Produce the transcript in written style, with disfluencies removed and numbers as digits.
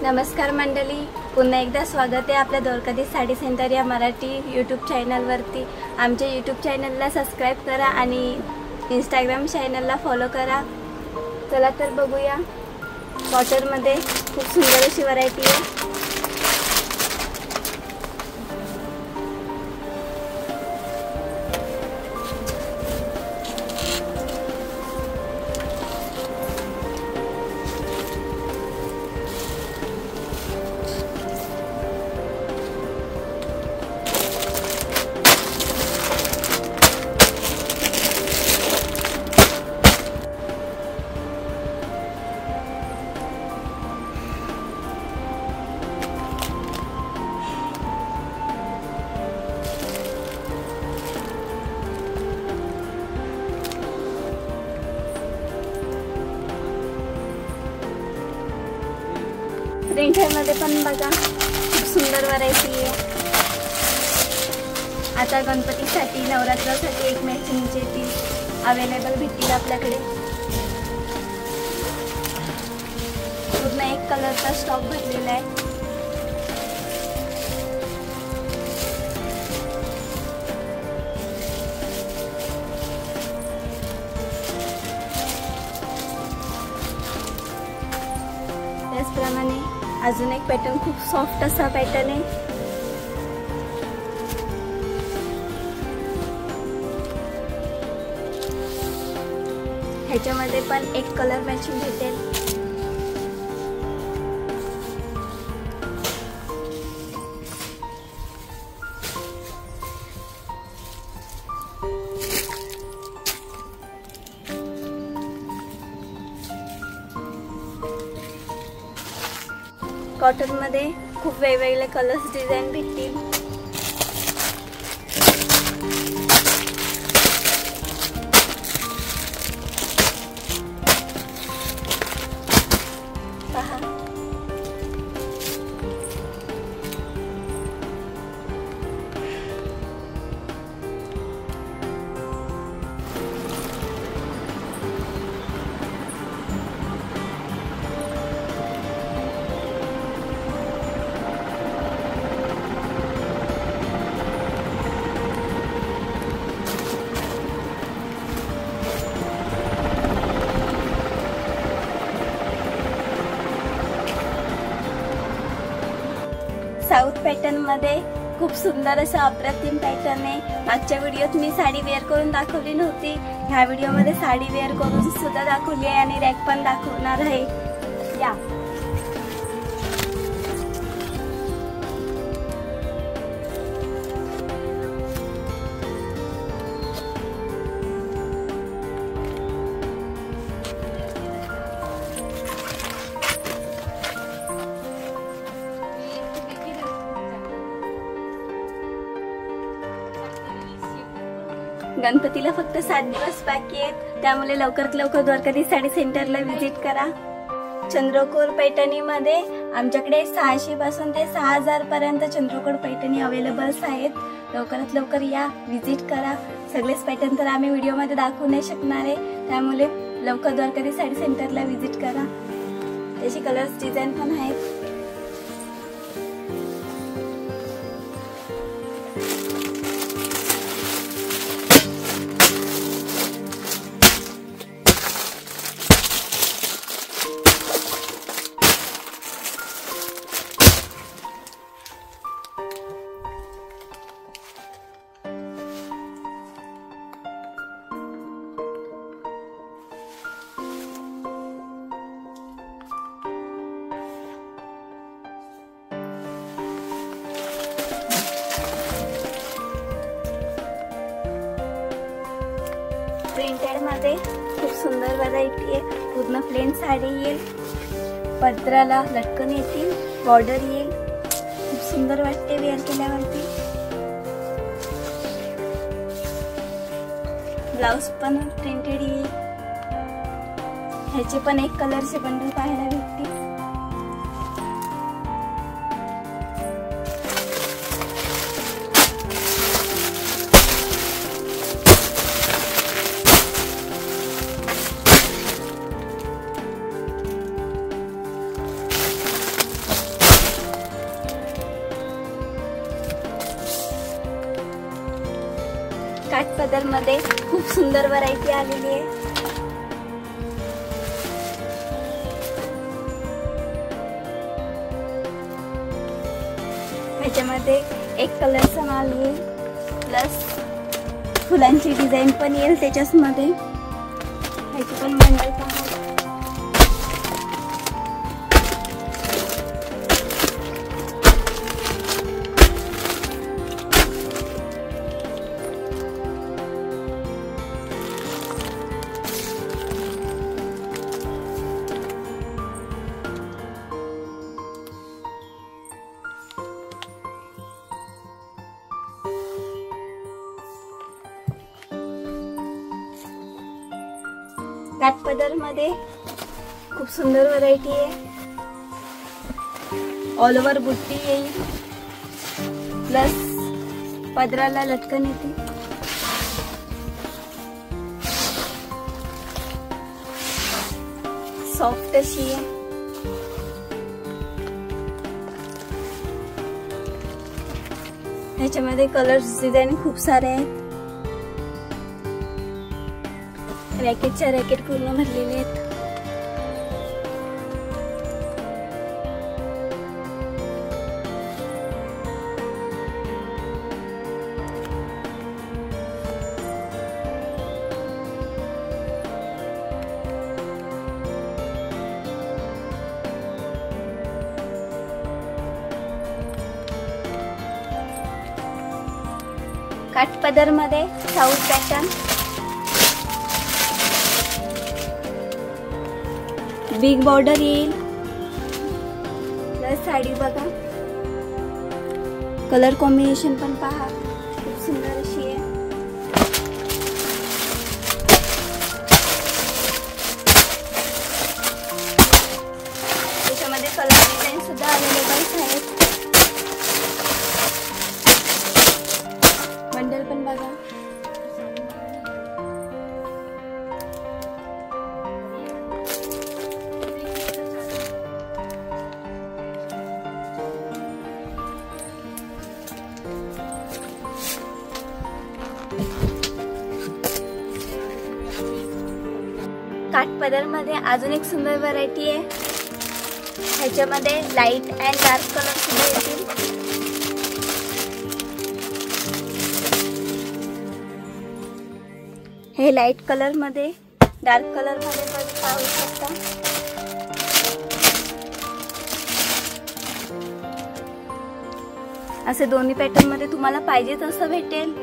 नमस्कार मंडळी, पुन्हा एकदा स्वागत आहे आपल्या द्वारकाधीश साडी सेंटर या मराठी यूट्यूब चॅनलवरती। आमच्या यूट्यूब चॅनलला सबस्क्राइब करा आणि इंस्टाग्राम चॅनलला फॉलो करा। चला तर बघूया, कॉटनमध्ये खूप सुंदर अशी व्हरायटी आहे। प्रिंटमध्ये पण बघा खूप सुंदर व्हरायटी आहे। आता गणपतीसाठी नवरात्रासाठी एक मॅचिंगचे पीस अवेलेबल भेटतील आपल्याकडे। पूर्ण एक कलरचा स्टॉक भरलेला आहे। त्याचप्रमाणे अजून एक पॅटर्न, खूप सॉफ्ट असा पॅटर्न आहे। ह्याच्यामध्ये पण एक कलर मॅचिंग भेटेल। कॉटन मध्ये खूप वेगवेगळे कलर्स डिझाइन भेटतील। पहा, साऊथ पॅटर्न मध्ये खूप सुंदर असा अप्रतिम पॅटर्न आहे। मागच्या व्हिडिओत मी साडी वेअर करून दाखवली नव्हती, ह्या व्हिडिओमध्ये साडी वेअर करून सुद्धा दाखवली आहे आणि रॅक पण दाखवणार आहे। या गणपतीला फक्त 7 दिवस बाकी आहेत, त्यामुळे लवकरात लवकर द्वारकाधीश साडी सेंटरला व्हिजिट करा। चंद्रकोर पैठणीमध्ये आमच्याकडे 600 पासून ते 6000 पर्यंत चंद्रकोर पैठणी अवेलेबल्स आहेत। लवकरात लवकर या, व्हिजिट करा। सगळेच पॅटर्न तर आम्ही व्हिडिओमध्ये दाखवू नाही शकणार आहे, त्यामुळे लवकर द्वारकाधीश साडी सेंटरला व्हिजिट करा। त्याची कलर्स डिझाइन पण आहेत। प्रिंटेड मध्ये खूप सुंदर व्हरायटी आहे। पूर्ण प्लेन साडी येईल, पदराला लटकन येतील, बॉर्डर येईल। खूप सुंदर वाटते वेअर केल्यावरती। ब्लाउज पण प्रिंटेड येईल। ह्याचे पण एक कलरचे बंडल पाहायला भेटतील। काठपदर मध्ये खूप सुंदर व्हरायटी आलेली आहे. ह्याच्यामध्ये एक कलरचा माल येईल, प्लस फुलांची डिझाईन पण येईल त्याच्यामध्ये. ह्याची पण बंडल पहा. काठपदर मध्ये खूप सुंदर व्हरायटी आहे. ऑल ओव्हर बुट्टी येईल, प्लस पदराला लटकन येते. सॉफ्ट अशी आहे. ह्याच्यामध्ये कलर्स डिझाईन खूप सारे आहेत. रॅकेटच्या रॅकेट पूर्ण भरलेले आहेत. काठपदर मध्ये साऊथ पॅटर्न, बिग बॉर्डर येईल, प्लस साडी बघा. कलर कॉम्बिनेशन पण पहा, खूप सुंदर अशी आहे. त्याच्यामध्ये कलर डिझाईन सुद्धा अवेलेबल आहेत. बंडल पण बघा. काठपदर मध्ये अजून एक सुंदर व्हरायटी आहे. ह्याच्यामध्ये लाईट अँड डार्क कलर सुद्धा येतील. हे लाईट कलर मध्ये, डार्क कलर मध्ये पण पाहू शकता. असे दोन्ही पॅटर्न मध्ये तुम्हाला पाहिजे तसं भेटेल.